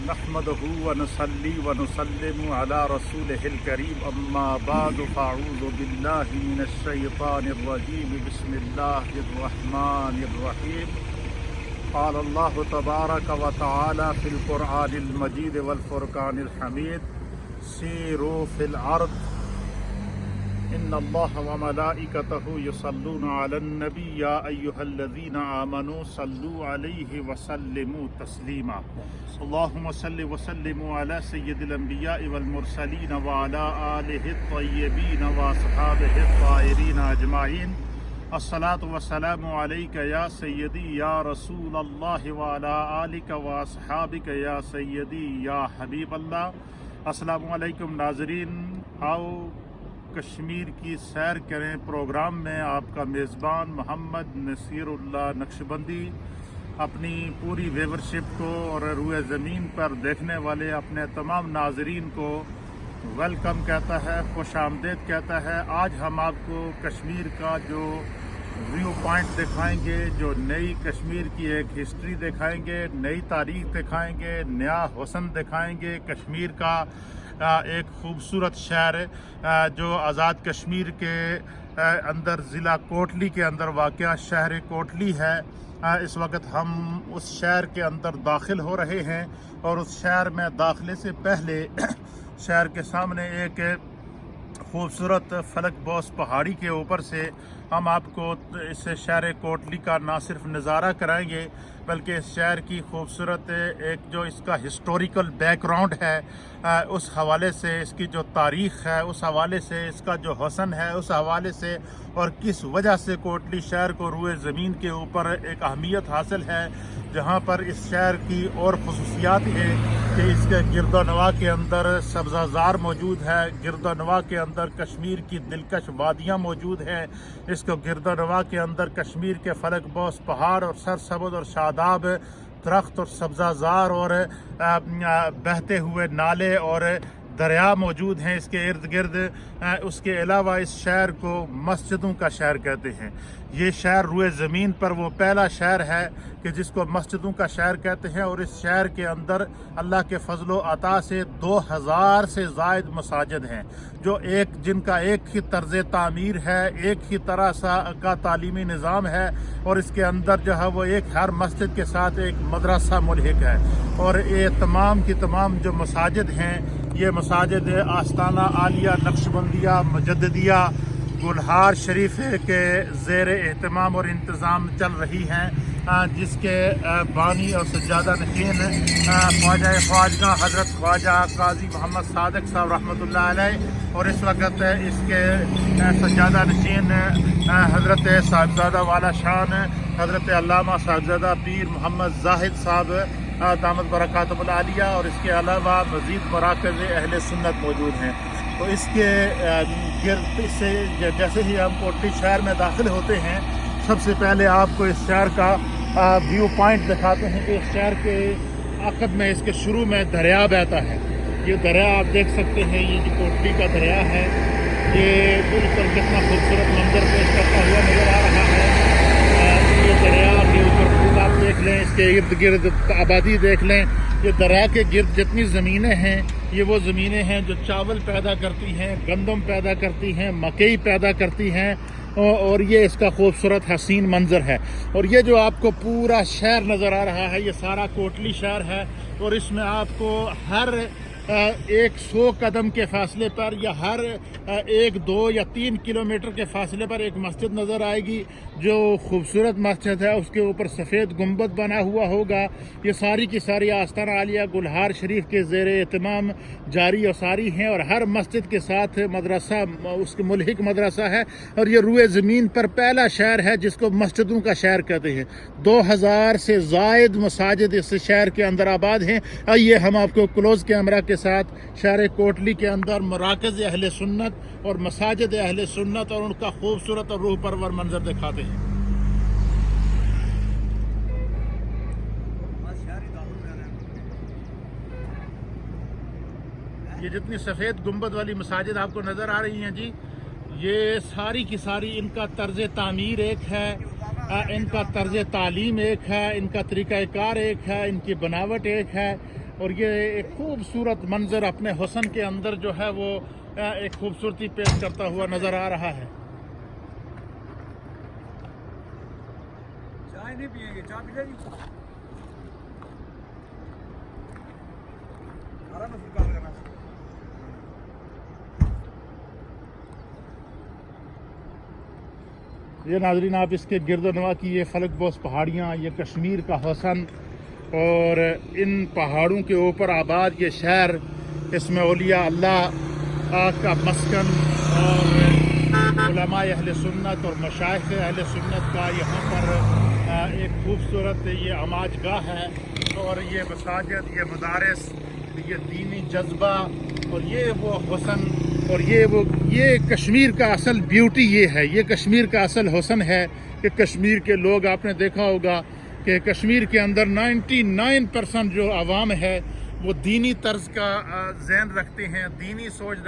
نحمده ونصلي ونسلم على رسوله الكريم أما بعد فأعوذ بالله من الشيطان الرجيم بسم الله الرحمن الرحيم قال الله تبارك وتعالى في القرآن المجيد والفرقان الحميد سيروا في الأرض إن الله وملائكته يصلون على النبي يا أيها الذين آمنوا صلوا عليه وسلموا تسليما اللهم صل وسلم على سيد الأنبياء والمرسلين وعلى آله الطيبين وأصحابه الطاهرين أجمعين الصلاة والسلام عليك يا سيدي يا رسول الله وعلى آلك وأصحابك يا سيدي يا حبيب الله السلام علیکم ناظرین، آؤ کشمیر کی سیر کریں پروگرام میں آپ کا میزبان محمد نصیر اللہ نقشبندی اپنی پوری ویورشپ کو اور روئے زمین پر دیکھنے والے اپنے تمام ناظرین کو ویلکم کہتا ہے، خوش آمدید کہتا ہے۔ آج ہم آپ کو کشمیر کا جو ویو پوائنٹ دکھائیں گے، جو نئی کشمیر کی ایک ہسٹری دکھائیں گے، نئی تاریخ دکھائیں گے، نیا حسن دکھائیں گے۔ کشمیر کا ایک خوبصورت شہر جو آزاد کشمیر کے اندر ضلع کوٹلی کے اندر واقع شہر کوٹلی ہے، اس وقت ہم اس شہر کے اندر داخل ہو رہے ہیں اور اس شہر میں داخلے سے پہلے شہر کے سامنے ایک خوبصورت فلک بوس پہاڑی کے اوپر سے ہم آپ کو اس شہر کوٹلی کا نہ صرف نظارہ کرائیں گے بلکہ اس شہر کی خوبصورت ایک جو اس کا ہسٹوریکل بیک گراؤنڈ ہے اس حوالے سے، اس کی جو تاریخ ہے اس حوالے سے، اس کا جو حسن ہے اس حوالے سے، اور کس وجہ سے کوٹلی شہر کو روئے زمین کے اوپر ایک اہمیت حاصل ہے، جہاں پر اس شہر کی اور خصوصیات ہے کہ اس کے گرد و نواح کے اندر سبزہ زار موجود ہے، گرد و نواح کے اندر کشمیر کی دلکش وادیاں موجود ہیں، اس کو گرد و نواح کے اندر کشمیر کے فلک بوس پہاڑ اور سرسبز اور شاداب درخت اور سبزہ زار اور بہتے ہوئے نالے اور دریا موجود ہیں اس کے ارد گرد۔ اس کے علاوہ اس شہر کو مسجدوں کا شہر کہتے ہیں۔ یہ شہر روئے زمین پر وہ پہلا شہر ہے کہ جس کو مسجدوں کا شہر کہتے ہیں، اور اس شہر کے اندر اللہ کے فضل و عطا سے 2000 سے زائد مساجد ہیں، جو جن کا ایک ہی طرز تعمیر ہے، ایک ہی طرح کا تعلیمی نظام ہے، اور اس کے اندر جو ہے وہ ہر مسجد کے ساتھ ایک مدرسہ ملحق ہے۔ اور یہ تمام کی تمام جو مساجد ہیں، یہ مساجد آستانہ عالیہ نقشبندیہ مجددیہ گلہار شریف کے زیر اہتمام اور انتظام چل رہی ہیں، جس کے بانی اور سجادہ نشین خواجہ خواجگاہ حضرت خواجہ قاضی محمد صادق صاحب رحمۃ اللہ علیہ، اور اس وقت اس کے سجادہ نشین حضرت صاحبزادہ والا شان حضرت علامہ صاحبزادہ پیر محمد زاہد صاحب دامت برکاتہ العالیہ، اور اس کے علاوہ مزید مراکز اہل سنت موجود ہیں۔ تو اس کے گرد سے جیسے ہی ہم کوٹلی شہر میں داخل ہوتے ہیں، سب سے پہلے آپ کو اس شہر کا ویو پوائنٹ دکھاتے ہیں کہ اس شہر کے عقب میں، اس کے شروع میں دریا بہتا ہے۔ یہ دریا آپ دیکھ سکتے ہیں، یہ جو کوٹلی کا دریا ہے، یہ بالکل کتنا خوبصورت منظر پیش کرتا ہوا نظر آ رہا ہے۔ یہ دریا کے اوپر پھول آپ دیکھ لیں، اس کے ارد گرد آبادی دیکھ لیں۔ یہ دریا کے گرد جتنی زمینیں ہیں، یہ وہ زمینیں ہیں جو چاول پیدا کرتی ہیں، گندم پیدا کرتی ہیں، مکئی پیدا کرتی ہیں، اور یہ اس کا خوبصورت حسین منظر ہے۔ اور یہ جو آپ کو پورا شہر نظر آ رہا ہے، یہ سارا کوٹلی شہر ہے، اور اس میں آپ کو ہر 100 قدم کے فاصلے پر یا ہر 1، 2 یا 3 کلومیٹر کے فاصلے پر ایک مسجد نظر آئے گی، جو خوبصورت مسجد ہے۔ اس کے اوپر سفید گنبد بنا ہوا ہوگا۔ یہ ساری کی ساری آستانہ عالیہ گلہار شریف کے زیر اہتمام جاری و ساری ہیں، اور ہر مسجد کے ساتھ مدرسہ، اس کے ملحق مدرسہ ہے، اور یہ روئے زمین پر پہلا شہر ہے جس کو مسجدوں کا شہر کہتے ہیں۔ 2000 سے زائد مساجد اس شہر کے اندر آباد ہیں۔ آئیے ہم آپ کو کلوز کیمرہ کے ساتھ شہر کوٹلی کے اندر مراکز اہل سنت اور مساجد اہل سنت اور ان کا خوبصورت اور روح پرور منظر دکھاتے ہیں۔ یہ جتنی سفید گنبد والی مساجد آپ کو نظر آ رہی ہیں جی، یہ ساری کی ساری ان کا طرز تعمیر ایک ہے، ان کا طرز تعلیم ایک ہے، ان کا طریقہ کار ایک ہے، ان کی بناوٹ ایک ہے، اور یہ ایک خوبصورت منظر اپنے حسن کے اندر جو ہے وہ ایک خوبصورتی پیش کرتا ہوا نظر آ رہا ہے. چائے نہیں پیئیں گے؟ چائے پی لیں گے؟ آرام سے کام کرنا. یہ ناظرین آپ اس کے گرد و نواح کی یہ فلک بوس پہاڑیاں، یہ کشمیر کا حسن، اور ان پہاڑوں کے اوپر آباد یہ شہر، اس میں اولیاء اللہ کا مسکن اور علماء اہل سنت اور مشائخ اہل سنت کا یہاں پر ایک خوبصورت یہ عماج گاہ ہے. اور یہ مساجد، یہ مدارس، یہ دینی جذبہ اور یہ وہ حسن اور یہ کشمیر کا اصل بیوٹی یہ ہے، یہ کشمیر کا اصل حسن ہے کہ کشمیر کے لوگ، آپ نے دیکھا ہوگا کہ کشمیر کے اندر 99% جو عوام ہے وہ دینی طرز کا ذہن رکھتے ہیں، دینی سوچ رکھتے ہیں.